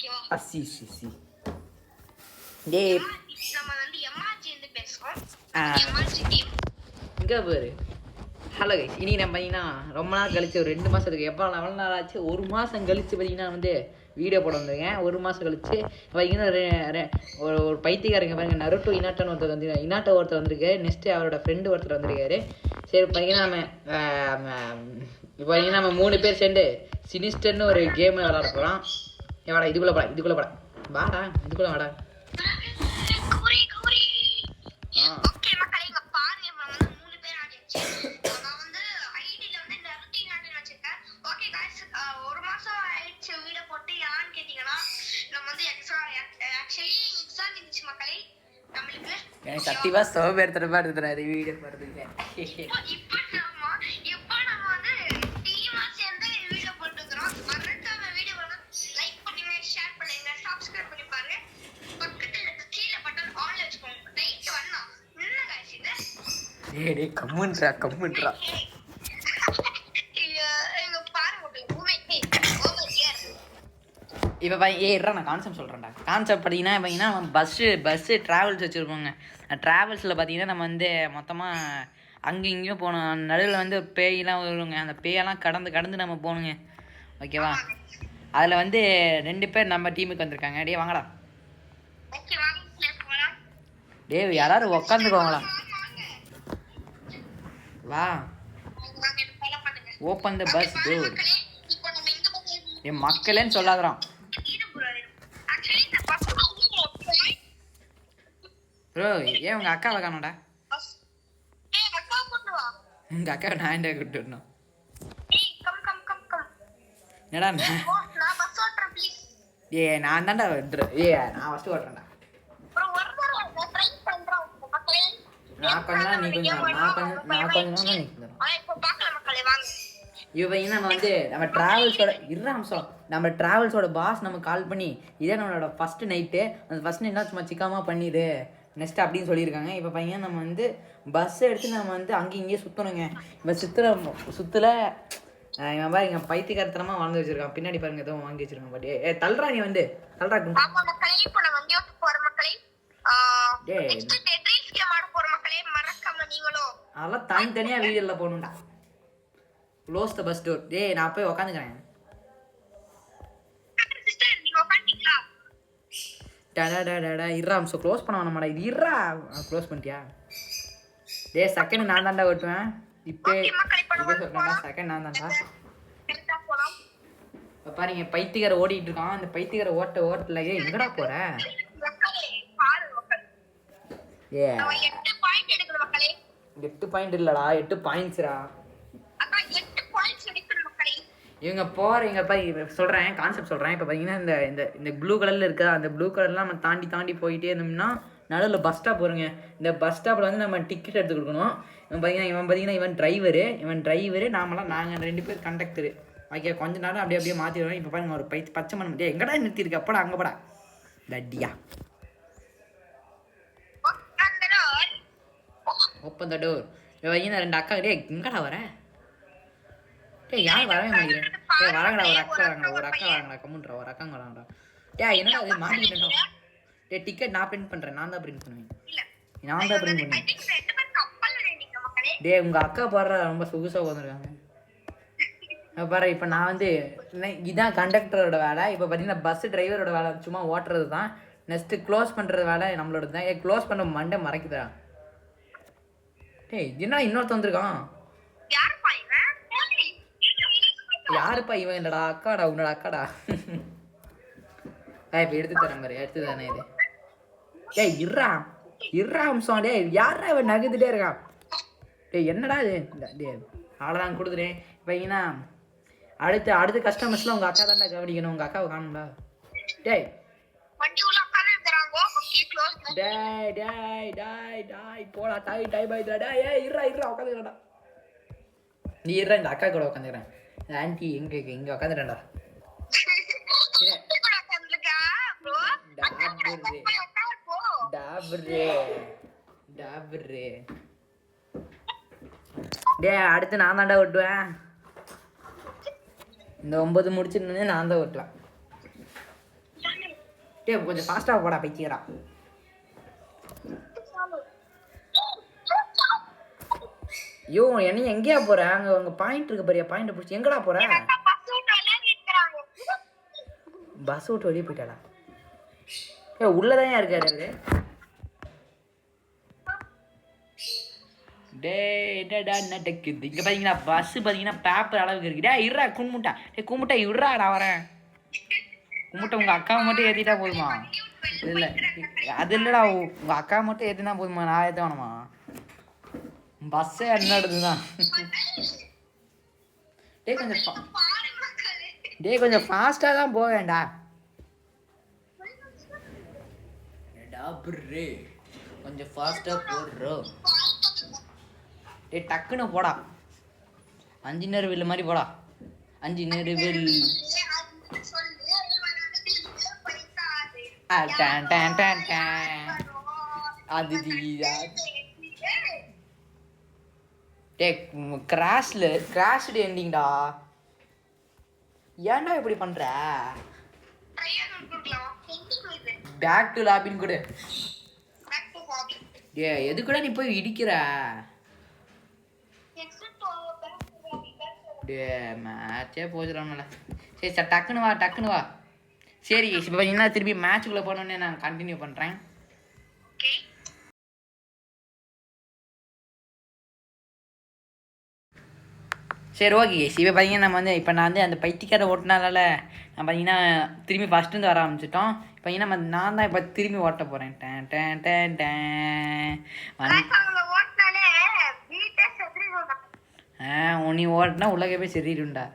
C C C டேய் நம்ம வந்து எம்ஆர்ஜி இருந்து பேசுறோம். இங்க பாரு. ஹலோ கைஸ், இனி நம்ம பார்த்தீங்கன்னா ரொம்ப நாள் கழிச்சு ஒரு 2 மாதத்துக்கு எவ்வளோ நாள் ஆச்சு, 1 மாதம் கழிச்சு பார்த்தீங்கன்னா வந்து வீடியோ போட வந்திருக்கேன். 1 மாதம் கழிச்சு பார்த்தீங்கன்னா ஒரு பைத்தியக்காரங்க பாருங்க, நருட்டோ இனாட்டோன்னு ஒருத்தர் வந்து இனாட்டோ ஒருத்தர் வந்திருக்கு. நெக்ஸ்ட்டு அவரோட ஃப்ரெண்டு ஒருத்தர் வந்திருக்காரு. சரி பார்த்தீங்கன்னா இப்போ பார்த்தீங்கன்னா நம்ம 3 பேர் சேர்ந்து சினிஸ்டர்னு ஒரு கேம் விளாட போகிறோம். வாடா இதுக்குள்ளே போடா வாடா இதுக்குள்ளே வாடா. எனக்கு சத்தியமா சோபேர்த்தனமா எடுத்துறாரு வீடியோ போடுறதுக்கு. டேய் கம்முன்றா இப்போ நான் கான்செப்ட் சொல்கிறேன்டா. கான்செப்ட் பார்த்தீங்கன்னா பஸ்ஸு ட்ராவல்ஸ் வச்சுருப்போங்க. ட்ராவல்ஸில் பார்த்தீங்கன்னா நம்ம வந்து மொத்தமாக அங்கேயும் இங்கேயும் போகணும். நடுவில் வந்து பேயெல்லாம் வருங்க. அந்த பேயெல்லாம் கடந்து நம்ம போகணுங்க. ஓகேவா? அதில் வந்து 2 பேர் நம்ம டீமுக்கு வந்திருக்காங்க. டே வாங்கடா. டே யாராவது உக்காந்துக்கோங்களா? வா, ஓப்பன் த பஸ் டோர். என் மக்களேன்னு சொல்லாதறான் ப்ரோ. ஏன் உங்க அக்காவை காணோடா? உங்க அக்காவை நான் என்ன கூப்பிட்டு வரணும்? என்னடா நான் தான்டா நான் ஃபஸ்ட்டு ஓட்டுறேன்டா. நான் கொஞ்ச நாள் நீ கொஞ்சம் நான் கொஞ்ச நாள் நீ கொஞ்சம். இவன் நம்ம வந்து நம்ம ட்ராவல்ஸோட பாஸ் நம்ம கால் பண்ணி இதே நம்மளோட ஃபஸ்ட்டு நைட்டு, அந்த ஃபஸ்ட் நைட்லாம் சும்மா சிக்காமல் பண்ணிடு நெக்ஸ்ட் அப்படின்னு சொல்லியிருக்காங்க. இப்போ பையன் நம்ம வந்து பஸ்ஸை எடுத்து நம்ம வந்து அங்கேயும் இங்கேயே சுற்றணுங்க. இப்போ சுற்றுல இவன் பாரு இங்கே பைத்தியக்காரத்தனமாக வாங்கி வச்சிருக்கான். பின்னாடி பாருங்க எதுவும் வாங்கி வச்சிருக்கான். பாட்டி தள்ளுறா நீ வந்து தள்ளுறா. அதெல்லாம் தனித்தனியாக வீடியோவில் போகணும்டா. Close the bus door. டேய் நான் போய் உக்காந்துக்கிறேன். டடா இர்ராம்ஸோ க்ளோஸ் பண்ண வேணாமாடா. இது இர்ரா க்ளோஸ் பண்ணிட்டியா? டே செகண்ட் நான் தான்டா ஓட்டுவேன். இப்போ சொல்கிறேன்டா, செகண்ட் நான் தான்டா. இப்போ பாருங்க பைத்தியக்கார ஓடிட்டு இருக்கான். அந்த பைத்தியக்கார ஓட்டல எங்கடா போற? ஏ 8 பாயிண்ட் இல்லடா, 8 பாயிண்ட்ஸ்ரா. இவங்க போகிறீங்க சொல்கிறேன், கான்செப்ட் சொல்கிறேன். இப்போ பார்த்தீங்கன்னா இந்த ப்ளூ கலரில் இருக்கா, அந்த ப்ளூ கலர்லாம் நம்ம தாண்டி போயிட்டே இருந்தோம்னா நடுவில் பஸ் ஸ்டாப் வருங்க. இந்த பஸ் ஸ்டாப்பில் வந்து நம்ம டிக்கெட் எடுத்து கொடுக்கணும். இவன் டிரைவரு நாங்கள் 2 பேர் கண்டக்டரு. ஓகே, கொஞ்ச நேரம் அப்படியே மாற்றிடுவோம். இப்போ பாருங்க ஒரு பச்சை மண் முடியாது எங்கடா நிறுத்திருக்கு? அப்படா அங்கே படா தட்டியா. Open the door. இப்போ 2 அக்கா கிட்டே எங்கடா வர? யாரும் வரவே மாட்டேங்கிறேன். வராங்கடா, ஒரு அக்கா வராங்கடா. கம்முன்றா, ஒரு அக்காங்க வராங்கடா. என்னடா அது மாட்டிக்கிட்டேன்டா. டிக்கெட் நான் பிரிண்ட் பண்ணுறேன். நான் தான் பிரிண்ட் பண்ணுவேன். உங்க அக்கா பாடுற ரொம்ப சொகுசாக வந்துருக்காங்க பாரு. இப்போ நான் வந்து இதான் கண்டக்டரோட வேலை. இப்போ பார்த்தீங்கன்னா பஸ் டிரைவரோட வேலை சும்மா ஓட்டுறது தான். நெக்ஸ்ட்டு க்ளோஸ் பண்ணுறது வேலை நம்மளோட தான். க்ளோஸ் பண்ண மண்டை மறைக்குதா? என்ன இன்னொருத்த வந்திருக்கான்? யாருப்பா இவன்? இல்லடா அக்காடா, உன்னோட அக்காடா. இப்போ எடுத்து தரேன் பாரு, எடுத்து தானே இது. இர்ரா அம்சம். யாரா இவன் நகுதுட்டே இருக்கான்? என்னடா இது? அவ்வளோதான் கொடுத்துட்டேன். இப்போ இங்கன்னா அடுத்த கஸ்டமர்ஸ்லாம் உங்கள் அக்கா தான்டா கவனிக்கணும். உங்கள் அக்காவை காணும்டா. போடா டாய் பாய்டா. இர்ரா உட்காந்துக்கிறடா. நீ இர்ரா, இந்த அக்கா கூட உட்காந்துக்கிறேன். ஆன்டி இங்க உட்காந்துட்டேன்டா. அடுத்து நான் தாண்டா ஓட்டுவேன். இந்த 9 முடிச்சிருந்தேன், நான் தான் ஓட்டுவேன். டேய் கொஞ்சம் ஃபாஸ்ட்டாக போடா பைத்தியரா. ஐயோ என்ன எங்கேயா போற? அங்கே பாயிண்ட் இருக்கு பாரியா, பாயிண்ட் பிடிச்சி எங்கடா போற? பஸ் விட்டு வெளியே போயிட்டாடா. ஏ உள்ளதான் இருக்காரு அவரு. டே என்னடா நடக்குது இங்கே பார்த்தீங்கன்னா பஸ்ஸு பார்த்தீங்கன்னா பேப்பர் அளவுக்கு இருக்கு. டே இருடா கும்பிட்டா, டே கும்பிட்டா இருடா நான் வரேன். கும்பிட்ட உங்கள் அக்காவை மட்டும் ஏற்றிட்டா போதுமா? இல்லை அது இல்லைடா, உங்கள் அக்காவை மட்டும் ஏற்றினா போதுமா? நான் ஏற்ற வேணுமா? பஸ்ஸே என்னடுதுதான். டே கொஞ்சம் ஃபாஸ்ட்டாக தான் போக வேண்டா. கொஞ்சம் ஃபாஸ்ட்டாக போடுறோம். டே டக்குன்னு போடா, 5 நேரம் மாதிரி போடா. 5 நேரம் அது டே கிராஷ்டு எண்டிங்டா. ஏன்டா இப்படி பண்ற? பேக் டு லாபின் கூட. டே எதுக்குடா நீ போய் இடிக்கிற? டே மேட்சே போச்சுடாமல. சரி சார் டக்குன்னு வா, டக்குன்னு வா. சரி இப்போ பார்த்தீங்கன்னா திருப்பி மேட்சுக்குள்ளே போனோடனே நான் கண்டினியூ பண்ணுறேன். சரி ஓகே இப்போ பார்த்தீங்கன்னா நம்ம வந்து இப்போ நான் வந்து அந்த பைத்தியக்கார ஓட்டினால நான் பார்த்தீங்கன்னா திரும்பி ஃபஸ்ட்டு வர ஆரம்பிச்சிட்டோம். இப்போ பார்த்தீங்கன்னா நான் தான் இப்போ திரும்பி ஓட்ட போகிறேன். நீ ஓட்டினா உள்ளே போய் சரிடுண்டா.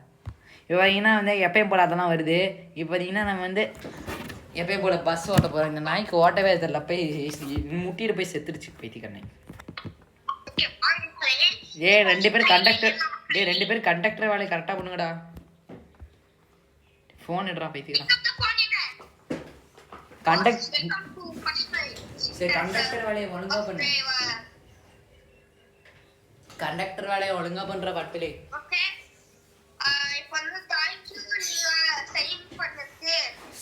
இப்போ பார்த்தீங்கன்னா வந்து எப்பயும் போல் அதெல்லாம் வருது. இப்போ பார்த்தீங்கன்னா நம்ம வந்து எப்பயும் போல் பஸ் ஓட்ட போகிறோம். இந்த நாய்க்கு ஓட்டவே தெரியல, போய் முட்டிட்டு போய் செத்துருச்சு பைத்தியக்கார நாய். ரெண்டு பேரும் கண்டக்டர் வேலையை கரெக்டாக பண்ணுங்கடா. ஃபோன் எடுறா பைத்தியக்காரன். கண்டக்டர் வேலையை ஒழுங்கா பண்ணு. கண்டக்டர் வேலையை ஒழுங்கா பண்ற பட்டிலே.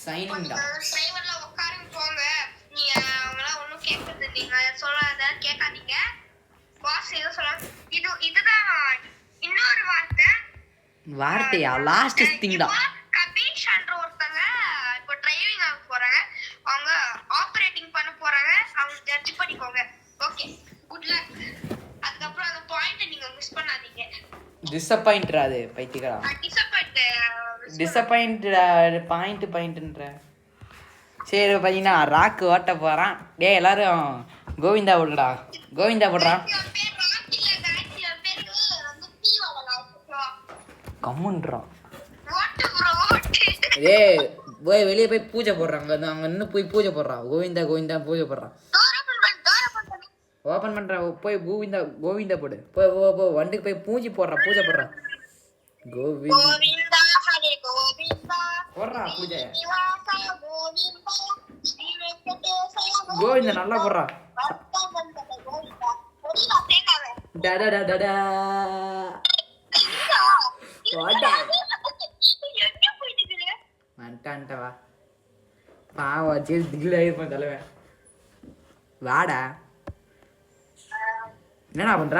சைனிங்டா. டிரைவர்ல உட்காருங்க போங்க. நீங்க அவங்கள ஒண்ணும் கேக்குறது நீங்க சொல்லாத கேட்காதீங்க. பாஸ் ஏதோ சொல்றாங்க. இதுதான் இன்னொரு வார்த்தையா லாஸ்ட் திங்டா. கபீஷ்ன்ற ஒருத்தங்க இப்போ டிரைவிங் ஆக போறாங்க. அவங்க ஆபரேட்டிங் பண்ண போறாங்க. அவங்க ஜட்ஜ் பண்ணிக்கோங்க. Okay good luck. அதுக்கப்புறம் அந்த பாயிண்ட் நீங்க மிஸ் பண்ணாதீங்க. டிசப்பாயிண்ட்ரா அது பைத்தியக்காரா. பாயிண்ட்ன்ற. சரி பார்த்தீங்கன்னா ராக்கு ஓட்ட போகிறான். டே எல்லாரும் கோவிந்தா போடுறா, கோவிந்தா போடுறான். கம்முன்றான். ஏ போய் வெளியே போய் பூஜை போடுறாங்க. அங்கே இன்னும் போய் பூஜை போடுறான். கோவிந்தா கோவிந்தா பூஜை போடுறான். ஓப்பன் பண்ணுறான். போய் கோவிந்தா கோவிந்தா போடு. போய் போ வண்டிக்கு போய் பூஜை போடுறான், பூஜை போடுறான். கோவிந்தா போடுறா பூஜை. கோவிந்தா நல்லா போடுறா. வந்துட்டான்ட்டவா பாவா. சரி திகிலாயிருப்பான் தலைவன். வாடா என்னடா பண்ற?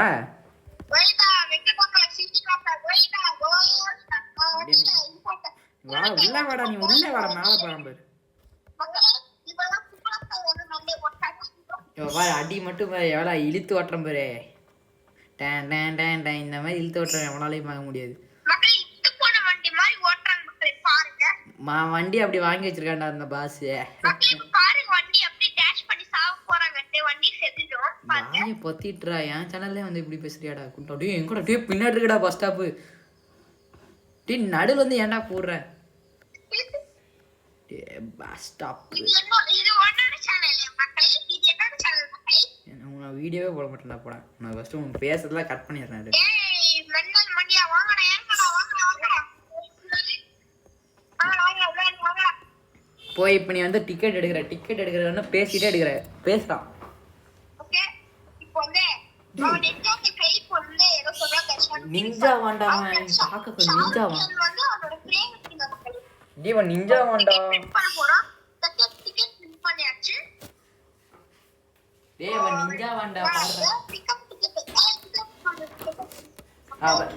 உள்ள வாடா, நீ உள்ள வாடா, மேல போறான் பாரு. அடி மட்டும் எவ்வளோ இழுத்து ஓட்டுறேன் பாரு. டேன் டேன் டேன் டேன் இந்த மாதிரி இழுத்து ஓட்டுறேன் எவனாலையும் வாங்க முடியாது. வண்டி அப்படி வாங்கி வச்சிருக்காண்டா அந்த பாஸ். வாங்கி பொத்திட்டுறா. என் சேனல்லே வந்து இப்படி பேசுறியாடா குண்டா? டே எங்கடா டே பின்னாடி இருக்கடா பஸ் ஸ்டாப்பு. டே நடுவில் வந்து ஏன்டா போடுற? பஸ் ஸ்டாப் நான் வீடியோவே போட மாட்டேன்டா. போட நான் ஃபஸ்ட்டு உன் பேசுறதுலாம் கட் பண்ணிடுறேன். போய் இப்போ நீ வந்து டிக்கெட் எடுக்கிறன்னு பேசிட்டே எடுக்கிற பேசுறான். நிஞ்சா வாண்டாமா பார்க்க நிஞ்சா வாண்டா. டேய் அவன் நிஞ்சா வாண்டா பாடுறா. பிக்கப் அவன்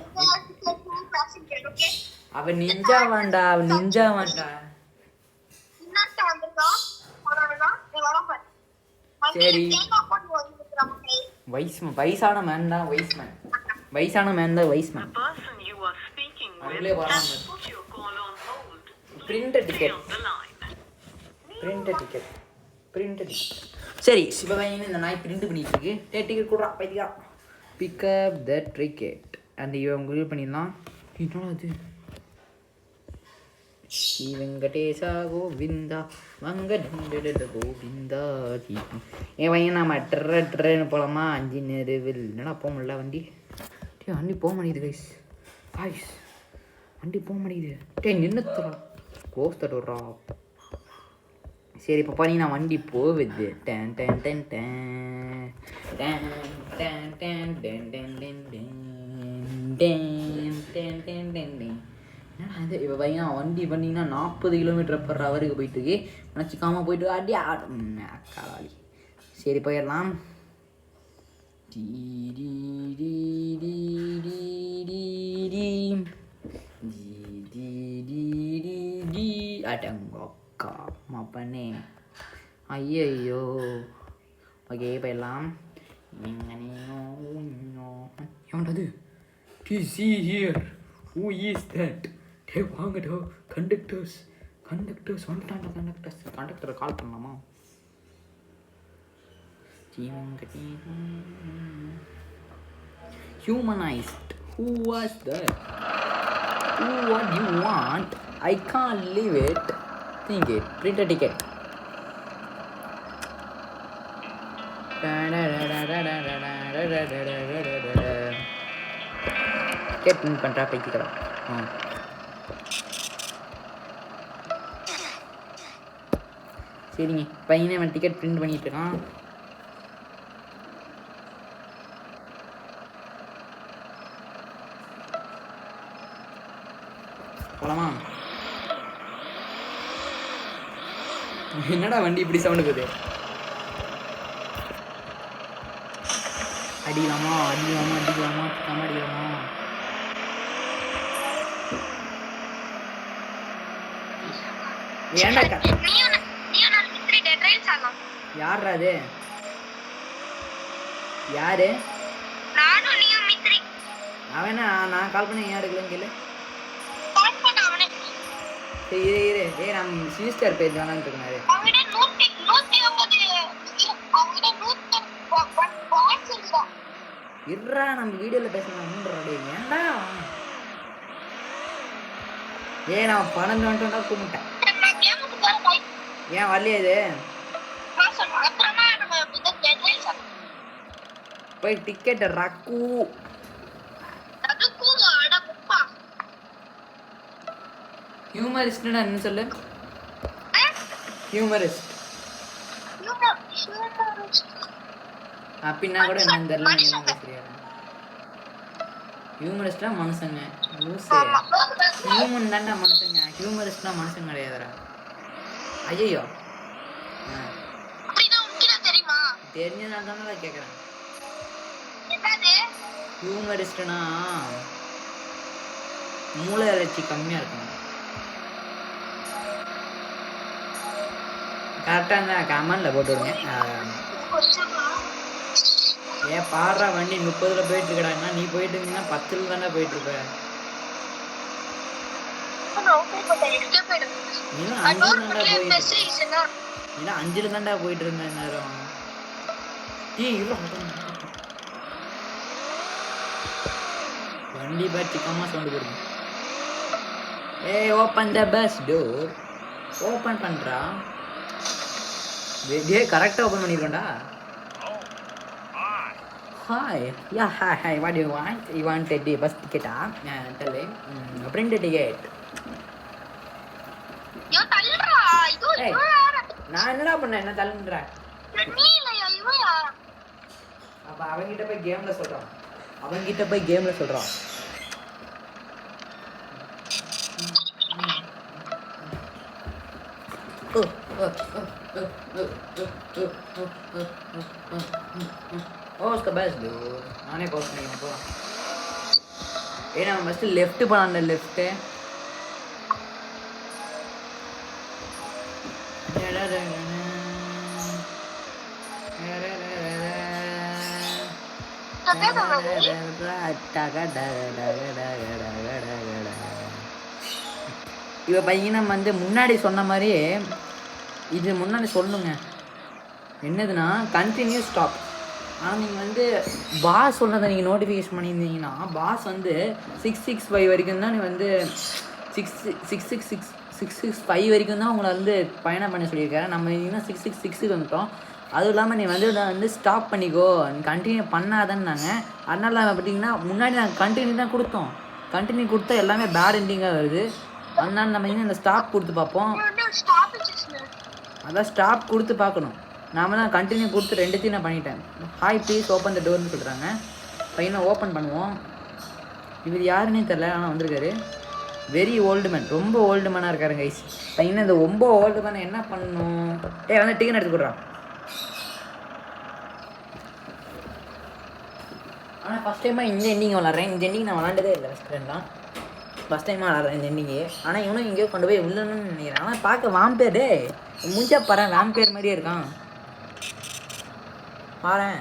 அவன் நிஞ்சா வாண்டா, அவன் நிஞ்சா வாண்டா. சரி வயசான மேன் தான் வைஸ்மேன். வயசான மேன் தான் வைஸ்மேன். அவங்களே வராங்க. பிரிண்ட் டிக்கெட் சரி சிவகாயின்னு இந்த நாய் பிரிண்ட் பண்ணிட்டு இருக்கு. டிக்கெட் கொடுறா பைத்தியா. பிக்கப் த டிக்கெட் அண்ட் இவன் உங்களுக்கு பண்ணிடலாம். என்னடா அது? ஸ்ரீ வெங்கடேசா கோவிந்தா மங்கட கோவிந்தா. என் பையன் நம்ம ட்ரென்னு போகலாமா? 5 நேரவில் என்னடா போக முடியல வண்டி. வண்டி போக மாட்டேங்குது கைஸ். வண்டி போக மாட்டேங்குது. நின்றுத்துறா கோஸ் தட்டுறா. சரி இப்போ பாருங்க நான் வண்டி போகுது. Done done done done done done done done done done done done done. அது இப்போ பார்த்தீங்கன்னா வண்டி பண்ணிங்கன்னா 40 km/h போயிட்டு இருக்கு. நினச்சிக்காம போயிட்டு அடி காலாளி. சரி போயிடலாம். அடங்கக்கா மாப்பனே ஐயோ. ஓகே போயிடலாம். எவன்றது? see here who is that? டே வாங்கடா கண்டக்டர்ஸ் வந்துட்டாங்க. கண்டக்டரை கால் பண்ணலாமா? humanized. Who was that? What you want? I can't leave it. Think it. Print a ticket. Ticket print பண்றா பைத்தியக்காரா. சரிங்க பையனே அவன் டிக்கெட் பிரிண்ட் பண்ணிட்டு இருக்கான். போலாமா? என்னடா வண்டி இப்படி சவுண்டு போகுது? அடிக்கலாமா ஏன்டா யாரா அது? யாரு? அவனா? நான் கால் பண்ண ஏன் எடுக்கலன்னு கேளு. இரு நான் சிஸ்டர் பேர் தானே இருக்காரு. இருறா நம்ம வீடியோல பேசணும்ன்றா. ஏன்டா நான் 12 வந்துட்டா கூப்பிட்டேன். ஏன் வரலையே இது? போய் டிக்கெட் ரக்கு. ஹியூமரிஸ்ட்னா என்ன சொல்லு? ஹியூமரிஸ்ட் அப்படின்னா கூட என்ன தெரியல. ஹியூமரிஸ்ட்னா மனுஷங்க. ஹியூமன் தான்டா மனுஷங்க. ஹியூமரிஸ்ட்னா மனுஷங்க கிடையாதுடா. ஐயோ தெரிஞ்சதுனால தானே கேட்குறேன். ஹியூமரிஸ்ட்னா மூளை வளர்ச்சி கம்மியாக இருக்கணும். கரெக்டாக இருந்தால் கமெண்டில் போட்டு விடுங்க. ஏன் பாடுறா வண்டி 30ல் போயிட்டு இருக்கடாங்கன்னா நீ போயிட்டு இருந்தீங்கன்னா 10ல் தானே போயிட்டு இருப்ப. இன்னும் 5ல் தாண்டா போயிட்டு இருந்தேன் நேரம். வண்டி பார் சிக்கமா சவுண்டு போடுங்க. Open the bus door. Open பண்றா. கரெக்டா ஓப்பன் பண்ணிருக்கோண்டா. Hi hi what you want? You want a bus ticket? tell him print a ticket. நான் என்னடா பண்ணேன்? என்ன தள்ளுன்ற? அப்ப அவங்கிட்ட போய் கேம்ல சொல்றான். ஓ ஸ்க பெஸ்ட் நானே போஸ்ட் பண்ணிக்கிறேன் போலாம். ஏன்னா ஃபஸ்ட்டு லெஃப்ட் போனான்ல லெஃப்ட்டு. இவ பையனை வந்து முன்னாடி சொன்ன மாதிரி இது முன்னாடி சொல்லுங்க என்னதுன்னா கண்டினியூ ஸ்டாப். ஆனால் நீங்கள் வந்து பாஸ் சொன்னதை நீங்கள் நோட்டிஃபிகேஷன் பண்ணியிருந்தீங்கன்னா பாஸ் வந்து 665 வரைக்கும் தான் நீ வந்து 665 வரைக்கும் தான் உங்களை வந்து பயணம் பண்ண சொல்லியிருக்காரு. நம்ம இன்னும் 666 வந்துட்டோம். அதுவும் இல்லாமல் நீ வந்து ஸ்டாப் பண்ணிக்கோ, நீ கண்டினியூ பண்ணாதன்னாங்க. அதனால பார்த்தீங்கன்னா முன்னாடி நாங்கள் கண்டினியூ தான் கொடுத்தோம். கண்டினியூ கொடுத்தா எல்லாமே பேட் எண்டிங்காக வருது. அதனால நம்ம இன்னும் இந்த ஸ்டாப் கொடுத்து பார்ப்போம். அதான் ஸ்டாப் கொடுத்து பார்க்கணும். நாம தான் கண்டினியூ கொடுத்து ரெண்டுத்தையும் நான் பண்ணிட்டேன். ஹாய் ப்ளீஸ் ஓப்பன் த டோர்னு சொல்கிறாங்க. பையனை ஓப்பன் பண்ணுவோம். இவர் யாருன்னே தெரில, ஆனால் வந்திருக்காரு. வெரி ஓல்டு மேன், ரொம்ப ஓல்டு மேனாக இருக்காரு கைஸ். பையனை இந்த ரொம்ப ஓல்டு மேனை என்ன பண்ணணும்? வந்து டிக்கெட் எடுத்து கொடுறான். ஆனால் ஃபஸ்ட் டைமாக இந்த எண்டிங் விளாட்றேன். இந்த எண்டிங் நான் விளாண்டதே இல்லை. ஃபஸ்ட் டைமாக விளாட்றேன் இந்த எண்டிங்கு. ஆனால் இவனும் இங்கேயோ கொண்டு போய் உள்ளன்னு நினைக்கிறேன். ஆனால் பார்க்க வாம்பேர் முடிஞ்சா பாரு வாம்பேர் மாதிரியே இருக்கான் பாரேன்.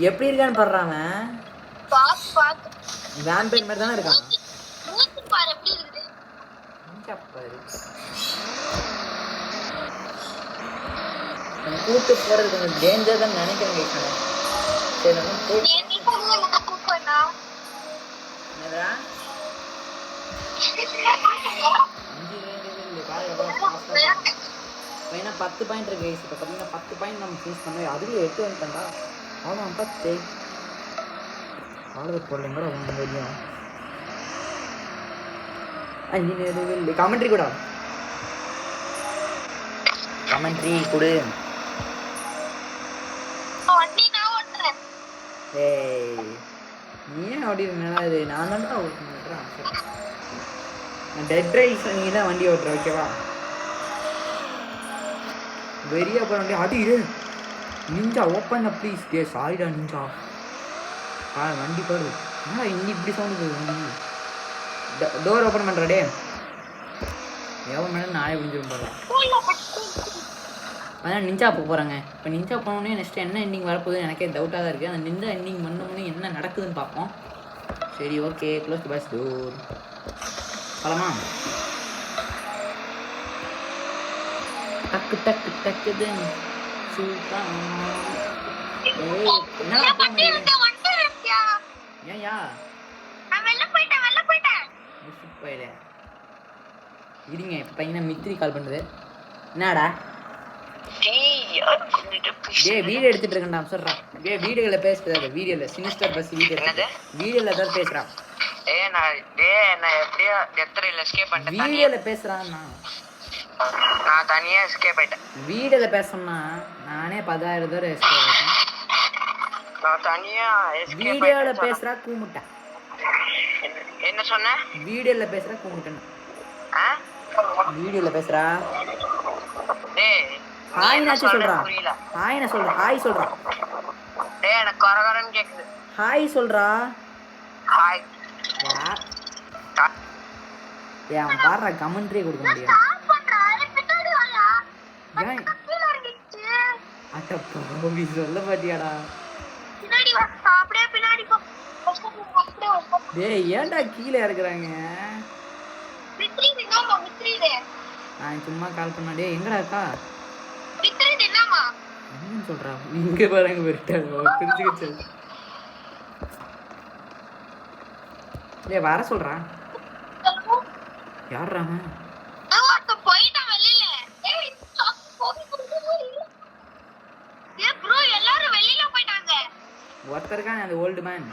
எப்படி இருக்கான்னு பாடுறான். வாம்பேர் மாதிரி தானே இருக்கான். கூட்டு போறது கொஞ்சம் டேஞ்சர் தான் நினைக்கிறேன். சரி பையனா 10 பாயிண்ட் இருக்கு. இப்போ பார்த்தீங்கன்னா 10 பாயிண்ட் நம்ம ஃபீஸ் பண்ண அதுலேயே 8 வந்துட்டா அவ்வளோ 10 அவ்வளோ போடலைங்க கூட அவங்க தெரியும். 5 நேரம் கமெண்ட்ரி கூட கமெண்ட்ரி கொடு. ஏன் அப்படி இருந்தாலும் அது நான் தான் ஓட்டுறேன். டெட் ரைஸ் நீ தான் வண்டி ஓட்டுற ஓகேவா? வெறியா போகிற வண்டி அது இது நிஞ்சா ஓப்பன் ப்ளீஸ். டே சாரிடா நிஞ்சா வண்டி பாரு. ஆனால் இன்னி இப்படி சவுண்டு வண்டி. டோர் ஓப்பன் பண்ணுற டே எவ்வளோ மேடம் நாளே முடிஞ்சிடும் போகிறேன். அதான் நிஞ்சா போக போகிறாங்க. இப்போ நிஞ்சா போனோடனே நெக்ஸ்ட்டு என்ன எண்டிங் வரப்போகுதுன்னு எனக்கே டவுட்டாக தான் இருக்குது. அந்த நிஞ்சா எண்டிங் பண்ணோடனே என்ன நடக்குதுன்னு பார்ப்போம். சரி okay close the bus door பலமா. டக்கு டக்கு டக்குது ஏன்யா இருங்க. இப்போ பையனை மித்ரி கால் பண்ணுது. என்னடா வீடியோ எடுத்துட்டு இருக்கேன்டா சொல்றான். வீடியோல பேசுறது வீடியோல சினிஸ்டர் பஸ் வீடியோல தான் பேசுறான். வீடியோல பேசுறான். நான் தனியா எஸ்கேப் ஆயிட்டேன். வீடியோல பேசணும்னா நானே 10,000 தடவை எஸ்கேப் ஆயிட்டேன். நான் தனியா எஸ்கேப் வீடியோல பேசுறா கூமுட்டா. என்ன சொன்ன? வீடியோல பேசுறா கூமுட்டேன். வீடியோல பேசுறா. டேய் ஹாய் நாச்சு சொல்றா. ஹாய் நான் சொல்றேன். ஹாய் சொல்றா. டேய் எனக்கு கரகரன்னு கேக்குது. ஹாய் சொல்றா. ஹாய் ஏன் அவன் பாடுற கமெண்ட்ரியே கொடுக்க முடியாது. அட்டப்பா சொல்ல பாட்டியாடா. டேய் ஏன்டா கீழே இறக்குறாங்க? நான் சும்மா கால் பண்ணா. டேய் எங்கடா இருக்கா? என்னன்னு சொல்றா? இங்க பாருங்க தெரிஞ்சுக்கிச்சு. டேய் வர சொல்றான். யாரா அவன்? ஒருத்தருக்கான அந்த ஓல்டு மேன்.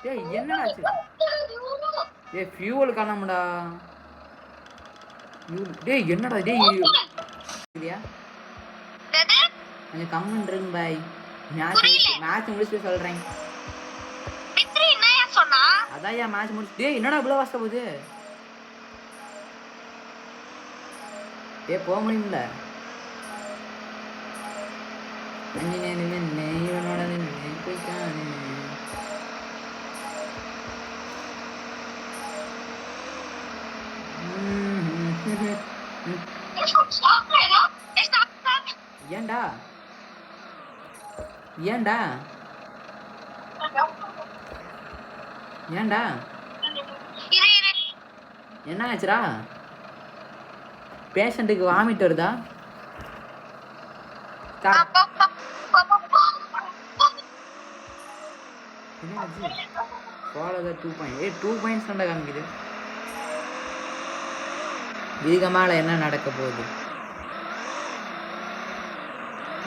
ஏய் என்னடாச்சு? ஏய் ஃபியூவல் காணாமடா. டேய் என்னடா டேய் இல்லையா? கொஞ்சம் கமெண்ட் இருங்க பாய். மேட்ச் முடிச்சு சொல்றேன். அதான் ஏன் மேட்ச் முடிச்சு டேய் என்னடா இவ்வளோ வாசம் போகுது போக முடியும்ல இவனோட போய்க்கானே ஏன்டா ஏன்டா ஏன்டா என்ன ஆச்சுடா பேஷண்ட்டுக்கு வாமிட் வருதா ஃபாலோ த 2 பாயிண்ட் 2 பாயிண்ட்ஸ் தான்டா காமிக்குது இதுக்கு மேலே என்ன நடக்க போகுது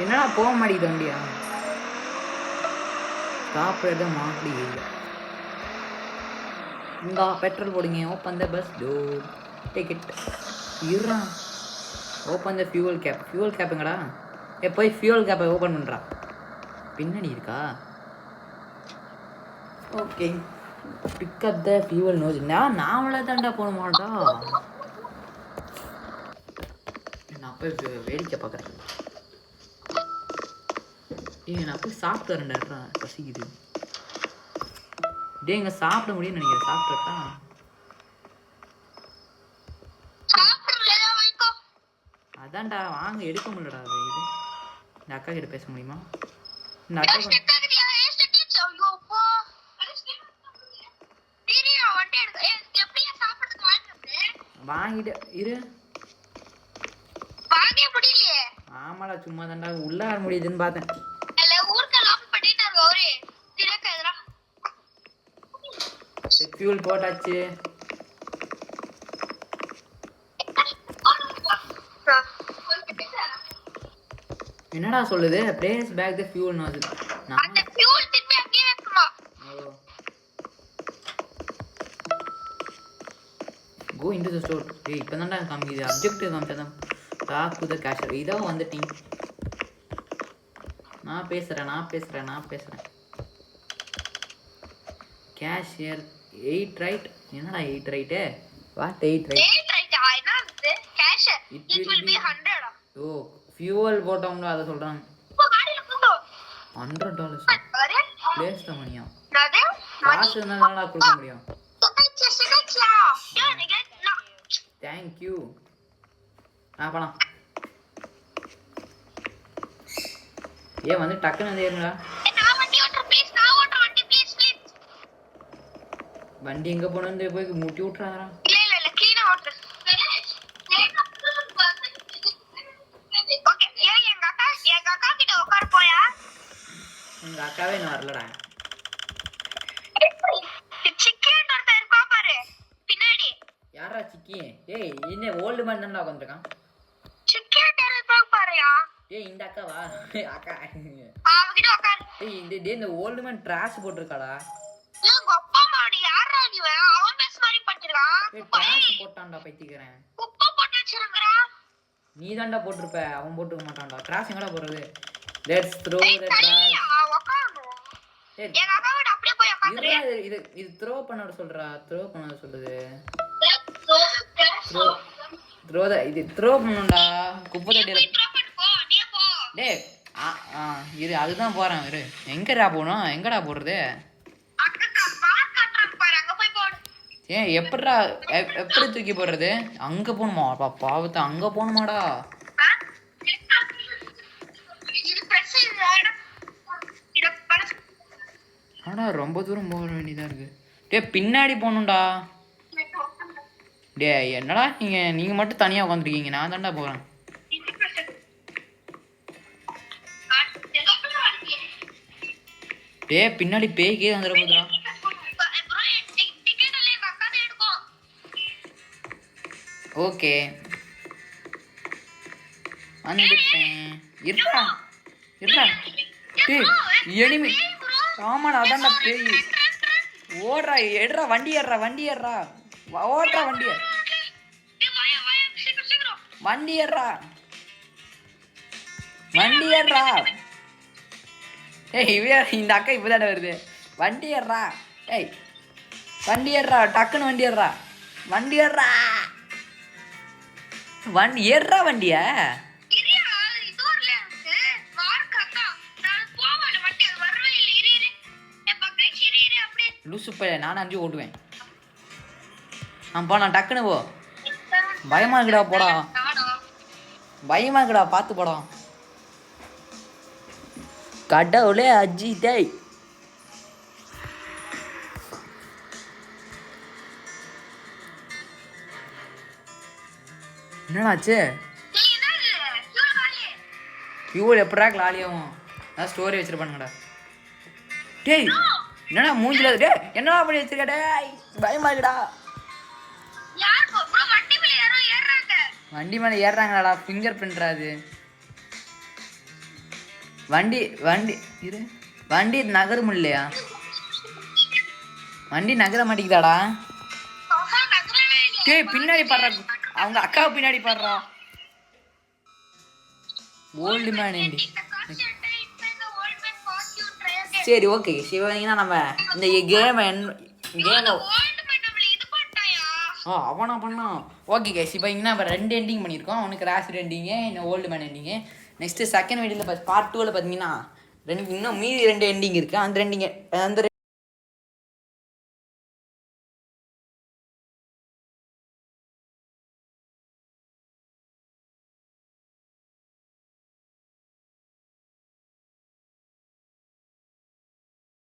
என்னடா போக மாட்டேங்குது வண்டியா சாப்பிட்றத மாட்டி இல்லை இந்தா பெட்ரோல் போடுங்க open the bus door ticket இருறா ஓப்பன் த ஃபியூவல் கேப்புங்கடா போய் ஃபியூவல் கேப்பை ஓப்பன் பண்ணுறா பின்னாடி இருக்கா okay pick up the fuel nose நாமளே தாண்டா போட மாட்டா நான் போய் வேடிக்கை பார்க்குறேன் நான் போய் சாப்பிட்டு வரேன்டா பசிக்குது டே இங்கே சாப்பிட முடியும்னு நினைக்கிறேன் சாப்பிட்றா அதான்டா வாங்க எடுக்க முடியலடா அது இது இந்த அக்கா கிட்ட பேச முடியுமா இந்த அக்கா வாங்கிட்டு இரு ஆமாடா சும்மா தான்டா உள்ள வர முடியுதுன்னு பார்த்தேன் ஃபியூல் போட்டாச்சு என்னடா சொல்லுது place back the fuel nose அந்த ஃபியூல் திருப்பி அப்படியே வைக்கணும் கோ இன்டு தி ஸ்டோர் டேய் இப்போதான்டா காமிக்குது அப்ஜெக்டிவ் காமிச்சதான் டாக் டு தி கேஷியர் இதோ வந்துட்டீங்க நான் பேசுறேன் கேஷியர் 8 ரைட் என்னடா 8 ரைட் வாட் 8 ரைட் 8 ரைட் என்ன இது கேஷியர் இட் will be 100 ஓ ஃபியூவல் போட்டோம்ல அத சொல்றாங்க இப்போ காடில போடு $100 பிளேஸ் த மணியா அது காசு என்னடா கொடுக்க முடியும் தேங்க் யூ போலாம் வந்து டக்குன்னு வந்து ஏறுங்கடா வண்டி எங்க போனது போய் முட்டி விட்டுறாதடா இல்ல க்ளீனா ஓட்டு ஓகே எங்க அக்கா கிட்ட உட்கார போயா உங்க அக்காவே நான் வரலடா சிக்கன் ஒருத்தர் இருக்கா பாரு பின்னாடி யாரா சிக்கி என்ன ஓல்டு மேன் தான்டா உட்கார்ந்திருக்கான் சிக்கன் இருக்கா பாருயா இந்த அக்காவா அக்கா அவகிட்ட உட்காரு இந்த ஓல்டு மேன் ட்ராஷ் போட்டுருக்காடா போட்டான்டா பைத்திக்கிறேன் நீ தான்டா போட்டிருப்ப அவன் போட்டுக்க மாட்டான்டா கிராஸ் எங்கடா போறது லெட்ஸ் த்ரோ தி ட்ராஷ் இது த்ரோ பண்ண சொல்றா த்ரோ பண்ண சொல்லுது த்ரோ இது த்ரோ பண்ணனும்டா குப்பை தொட்டில டேய் இரு அதுதான் போறேன் இரு எங்கடா போணும் எங்கடா போறது எப்படி தூக்கி போடுறது அங்க போகணுமா பாவத்தை அங்க போகணுமாடா ஆனா ரொம்ப தூரம் போக வேண்டியதா இருக்கு பின்னாடி போகணும்டா என்னடா நீங்க மட்டும் தனியா உட்காந்துருக்கீங்க நான் தான்டா போறேன் பின்னாடி பேய்க்கே வந்துட போதுடா ஓகே வந்துட்டேன் இருடா எனிமி ஆமாடா அதான்டா பேய் ஓடுறா எடுறா வண்டி ஏறுறா ஓடுறா வண்டி ஏறுறா இந்த அக்கா இப்பதானே வருது வண்டி ஏறுறா வண்டி ஏறுறா, டக்குன்னு வண்டி ஏறுறா, வண்டி ஏறுறா, வண்டி ஏறுறா வண்டிய. இரியா, இது வரல எனக்கு. மார்க் அக்கா. நான் போவல வண்டி அது வரவே இல்ல. இரு. என் பக்கத்துல இரு அப்படியே. லூசு பைய, நானும் அஞ்சு ஓட்டுவேன். நான் டக்குன்னு போ. பயமா இருக்குடா, போடா. பயமா இருக்குடா, பார்த்து போடா. கடவுளே அஜித்தை. என்னடாச்சு? ஃபியூல் எப்படா காலியாகும்? நான் ஸ்டோரி வச்சிருப்பானுங்கடா. டேய் என்னடா மூஞ்சில டேய் என்னடா பண்ணி வச்சிருக்க? டேய் பயமா இருக்குடா. வண்டி மேலே ஏறுறாங்களாடா, ஃபிங்கர் பிரிண்ட்ரா அது. வண்டி வண்டி இரு, வண்டி நகரும் இல்லையா? வண்டி நகர மாட்டேங்குதாடா. டேய் பின்னாடி பாடுறா, அவங்க அக்காவை பின்னாடி பாடுறா. ஓல்டு மேன் ஏண்டி. சரி ஓகே சிவனா, நம்ம இந்த கேமை அவனா பண்ணான். ஓகே கைஸ், இப்போ இங்கே நம்ம 2 எண்டிங் பண்ணியிருக்கோம். அவனுக்கு ரேஷ் எண்டிங்கு, இன்னும் old man ending. Next second வீடியோவில் பார்ட் 2வில் பார்த்தீங்கன்னா இன்னும் மீதி 2 எண்டிங் இருக்குது. அந்த